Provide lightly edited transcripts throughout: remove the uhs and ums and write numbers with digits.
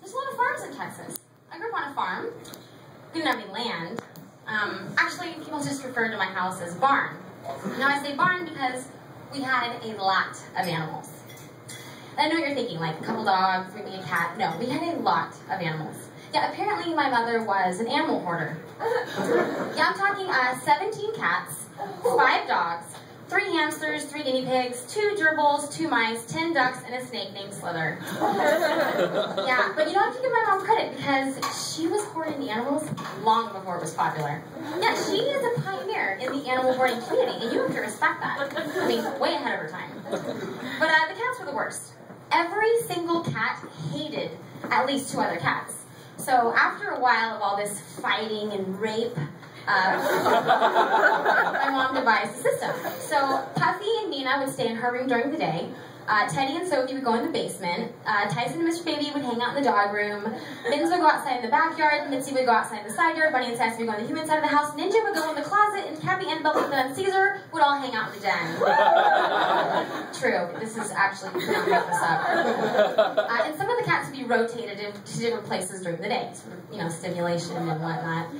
There's a lot of farms in Texas. I grew up on a farm. Didn't have any land. Actually, people just referred to my house as barn. Now I say barn because we had a lot of animals. And I know what you're thinking, like a couple dogs, maybe a cat. No, we had a lot of animals. Yeah, apparently my mother was an animal hoarder. Yeah, I'm talking 17 cats, 5 dogs, 3 hamsters, 3 guinea pigs, 2 gerbils, 2 mice, 10 ducks, and a snake named Slither. Yeah, but you know, I have to give my mom credit because she was hoarding animals long before it was popular. Yeah, she is a pioneer in the animal hoarding community, and you have to respect that. I mean, way ahead of her time. But the cats were the worst. Every single cat hated at least 2 other cats. So after a while of all this fighting and rape, my mom devised a system. So Puffy and Nina would stay in her room during the day. Teddy and Sophie would go in the basement. Tyson and Mr. Baby would hang out in the dog room. Mittens would go outside in the backyard. Mitzi would go outside in the side yard. Bunny and Sassy would go in the human side of the house. Ninja would go in the closet. And Cappy, Annabelle, Ethan, and Caesar would all hang out in the den. True. This is actually, you cannot make this up. And some of the cats would be rotated into different places during the day. Sort of, you know, stimulation and whatnot.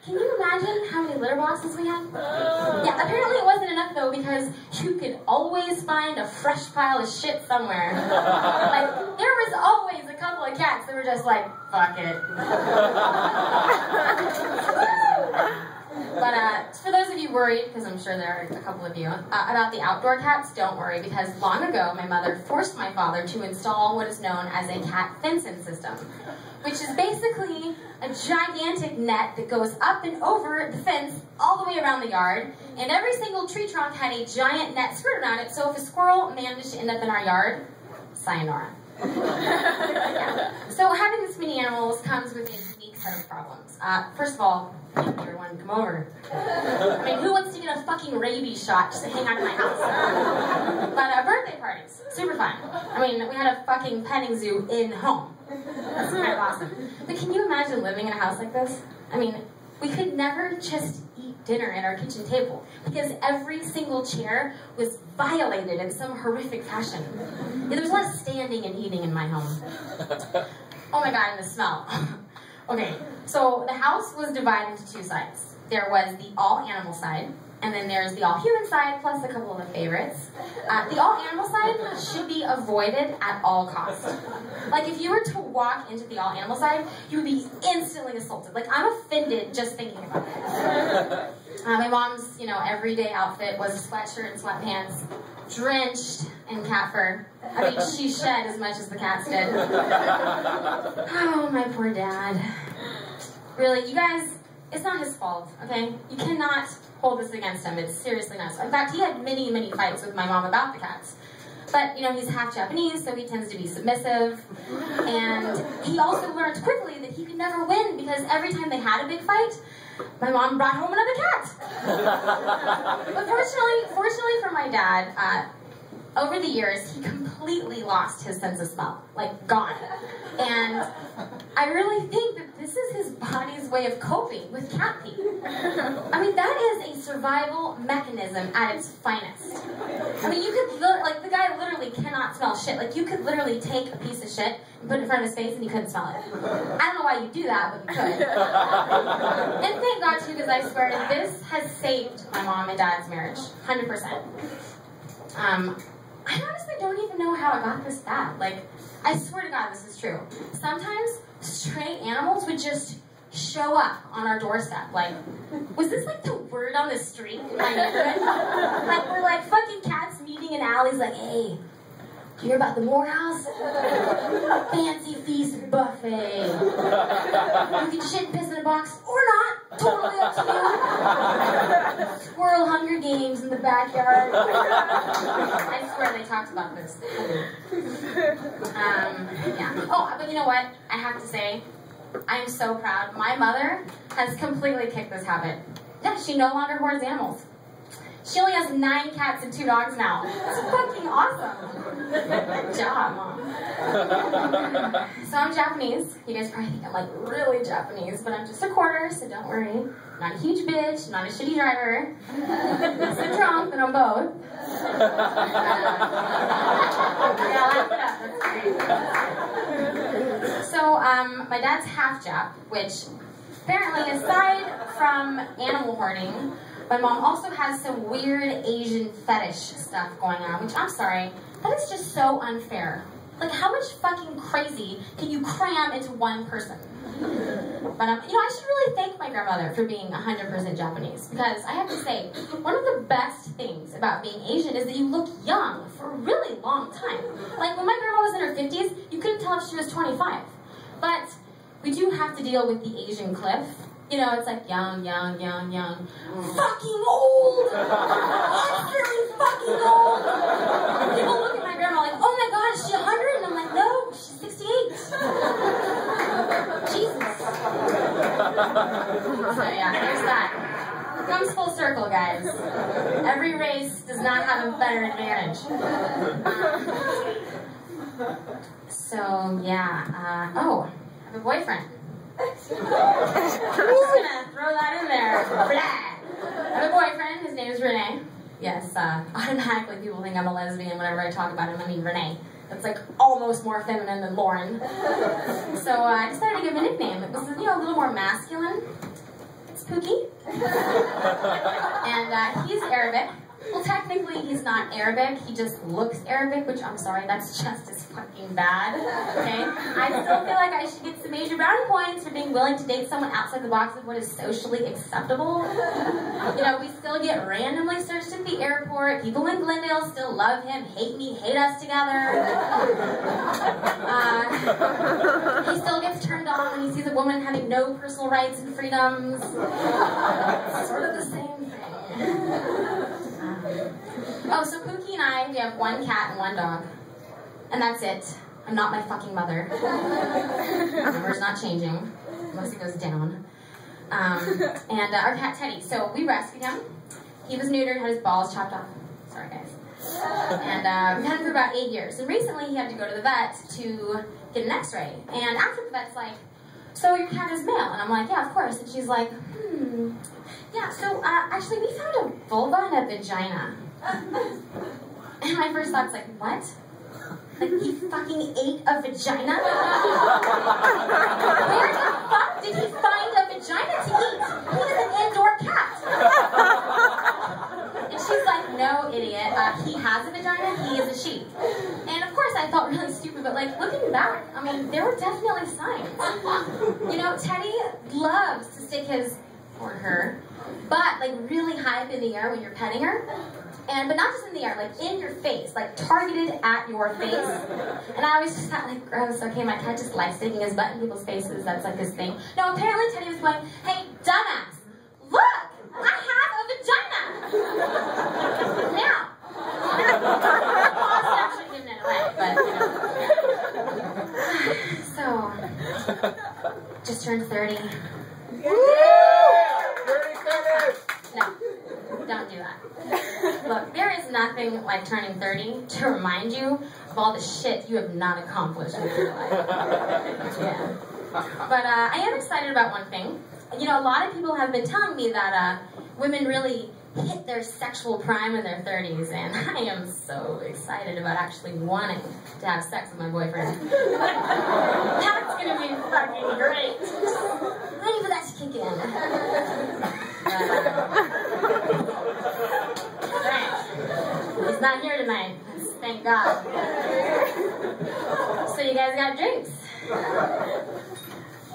Can you imagine how many litter boxes we had? Yeah, apparently it wasn't enough though because you could always find a fresh pile of shit somewhere. Like, there was always a couple of cats that were just like, fuck it. But for those of you worried, because I'm sure there are a couple of you, about the outdoor cats, don't worry, because long ago my mother forced my father to install what is known as a cat fencing system, which is basically a gigantic net that goes up and over the fence all the way around the yard, and every single tree trunk had a giant net skirt around it, so if a squirrel managed to end up in our yard, sayonara. Yeah. So having this many animals comes with a unique set of problems. First of all, everyone come over. I mean, who wants to get a fucking rabies shot just to hang out in my house? But birthday parties, super fun. I mean, we had a fucking petting zoo in home. That's kind of awesome. But can you imagine living in a house like this? I mean, we could never just eat dinner at our kitchen table because every single chair was violated in some horrific fashion. Yeah, there was a lot of standing and eating in my home. Oh my god, and the smell. Okay, so the house was divided into 2 sides. There was the all-animal side, and then there's the all-human side, plus a couple of the favorites. The all-animal side should be avoided at all costs. Like, if you were to walk into the all-animal side, you would be instantly assaulted. Like, I'm offended just thinking about it. My mom's, you know, everyday outfit was a sweatshirt and sweatpants, drenched in cat fur. I mean, she shed as much as the cats did. Oh, my poor dad. Really, you guys, it's not his fault, okay? You cannot hold this against him. It's seriously not. In fact, he had many, many fights with my mom about the cats. But, you know, he's half Japanese, so he tends to be submissive. And he also learned quickly that he could never win because every time they had a big fight, my mom brought home another cat. But fortunately for my dad, over the years, he completely lost his sense of smell. Like, gone. And I really think that this is his body's way of coping with cat pee. I mean, that is a survival mechanism at its finest. I mean, you could, like, the guy literally cannot smell shit. Like, you could literally take a piece of shit and put it in front of his face and he couldn't smell it. I don't know why you do that, but you could. And thank God, too, because I swear, this has saved my mom and dad's marriage. 100%. I honestly don't even know how it got this bad. Like, I swear to God this is true. Sometimes stray animals would just show up on our doorstep. Like, was this like the word on the street in my neighborhood? Like, we're like fucking cats meeting in alleys like, hey, you hear about the Morehouse? Fancy feast buffet. You can shit and piss in a box or not. Totally up to you. Squirrel Hunger Games in the backyard. I swear they talked about this. Yeah. Oh, but you know what? I have to say, I am so proud. My mother has completely kicked this habit. Yeah, she no longer hoards animals. She only has 9 cats and 2 dogs now. That's fucking awesome. Good job, Mom. So I'm Japanese. You guys probably think I'm like really Japanese, but I'm just a quarter, so don't worry. I'm not a huge bitch, I'm not a shitty driver. I'm so drunk, but I'm both. Yeah, laugh it up. So, my dad's half Jap, which apparently, aside from animal hoarding, my mom also has some weird Asian fetish stuff going on, which I'm sorry, that is just so unfair. Like, how much fucking crazy can you cram into one person? But, you know, I should really thank my grandmother for being 100% Japanese, because I have to say, one of the best things about being Asian is that you look young for a really long time. Like, when my grandma was in her 50s, you couldn't tell if she was 25. But we do have to deal with the Asian cliff. You know, it's like young, young, young, young. Fucking old! I'm very fucking old! And people look at my grandma like, oh my god, is she 100? And I'm like, no, she's 68. Jesus. So yeah, there's that. It comes full circle, guys. Every race does not have a better advantage. So, yeah. Oh, I have a boyfriend. I'm just gonna throw that in there. Blah. I have a boyfriend. His name is Renee. Yes, automatically people think I'm a lesbian whenever I talk about him. I mean, Renee. That's like almost more feminine than Lauren. So I decided to give him a nickname. It was, you know, a little more masculine. It's Pookie. And he's Arabic. Well, technically, he's not Arabic. He just looks Arabic, which I'm sorry, that's just as fucking bad. Okay? I still feel like I should get some major brownie points for being willing to date someone outside the box of what is socially acceptable. You know, we still get randomly searched at the airport. People in Glendale still love him, hate me, hate us together. He still gets turned on when he sees a woman having no personal rights and freedoms. It's sort of the same thing. Oh, so Pookie and I, we have one cat and one dog. And that's it. I'm not my fucking mother. The number's not changing, unless it goes down. And our cat Teddy, so we rescued him. He was neutered, had his balls chopped off. Sorry, guys. And we've had him for about 8 years. And recently he had to go to the vet to get an x-ray. And after the vet's like, so your cat is male? And I'm like, yeah, of course. And she's like, yeah, so actually we found a vulva and a vagina. And my first thought's like, what? Like, he fucking ate a vagina? Where the fuck did he find a vagina to eat? He is an indoor cat. And she's like, no, idiot. He has a vagina, he is a she. And of course I felt really stupid, but like, looking back, I mean, there were definitely signs. You know, Teddy loves to stick his, or her, butt like really high up in the air when you're petting her. But not just in the air, like in your face, like targeted at your face. And I always just thought, like, gross, okay, my cat just likes sticking his butt in people's faces, that's like his thing. No, apparently Teddy was going, hey, dumbass, look, I have a vagina! Now. Paul's actually giving it away, but, you know. So, just turned 30. No, don't do that. Look, there is nothing like turning 30 to remind you of all the shit you have not accomplished in your life. Yeah. But I am excited about one thing. You know, a lot of people have been telling me that women really hit their sexual prime in their 30s, and I am so excited about actually wanting to have sex with my boyfriend. That's gonna be fucking great. Ready for that to kick in. He's not here tonight. Thank God. So you guys got drinks.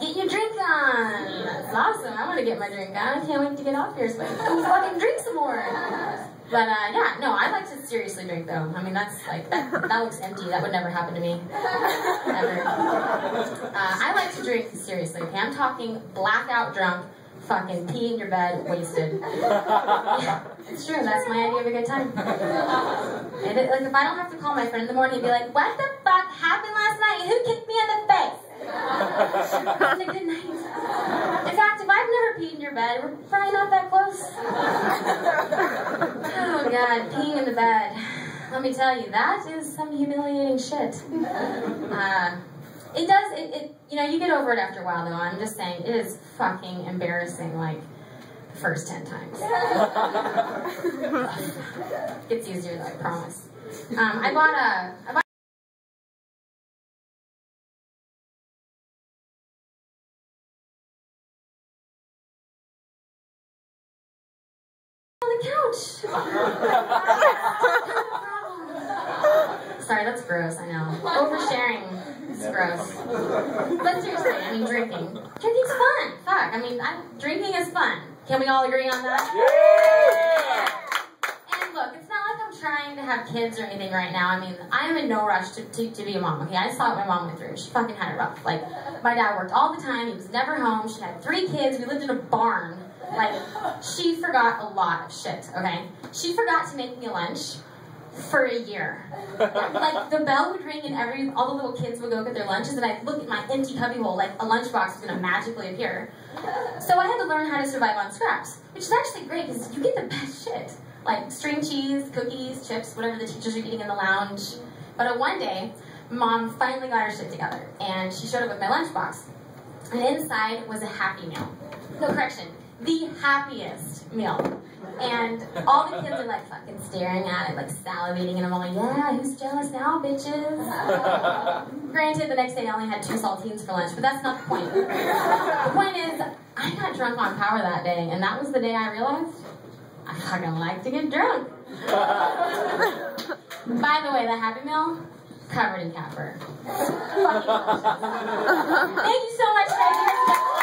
Get your drink on. That's awesome. I want to get my drink on. I can't wait to get off here so I can fucking drink some more. But yeah, no, I like to seriously drink though. I mean, that's like, that looks empty. That would never happen to me. Ever. I like to drink seriously, okay? I'm talking blackout drunk, fucking pee in your bed, wasted. Yeah, it's true, that's my idea of a good time. And like, if I don't have to call my friend in the morning and be like, what the fuck happened last night? Who kicked me in the face? It's a good night. In fact, if I've never peed in your bed, we're probably not that close. Oh God, peeing in the bed. Let me tell you, that is some humiliating shit. You know, you get over it after a while though. I'm just saying, it is fucking embarrassing, like, the first 10 times. Gets easier though, I promise. I bought lunch? Sorry, that's gross, I know. Oversharing is gross. But seriously, I mean, drinking. Drinking's fun. Fuck, I mean, drinking is fun. Can we all agree on that? Yeah! And look, it's not like I'm trying to have kids or anything right now. I mean, I am in no rush to be a mom, okay? I saw what my mom went through. She fucking had it rough. Like, my dad worked all the time. He was never home. She had 3 kids. We lived in a barn. Like, she forgot a lot of shit, okay? She forgot to make me lunch for a year. Like, the bell would ring and all the little kids would go get their lunches, and I'd look at my empty cubbyhole like a lunchbox was gonna magically appear. So I had to learn how to survive on scraps, which is actually great because you get the best shit. Like string cheese, cookies, chips, whatever the teachers are eating in the lounge. But one day, Mom finally got her shit together, and she showed up with my lunchbox. And inside was a Happy Meal. No, correction, the happiest meal. And all the kids are like fucking staring at it, like salivating, and I'm all like, yeah, who's jealous now, bitches? Granted, the next day I only had 2 saltines for lunch, but that's not the point. The point is, I got drunk on power that day, and that was the day I realized I fucking like to get drunk. By the way, the Happy Meal, covered in Capper. Fucking delicious. Thank you so much, guys.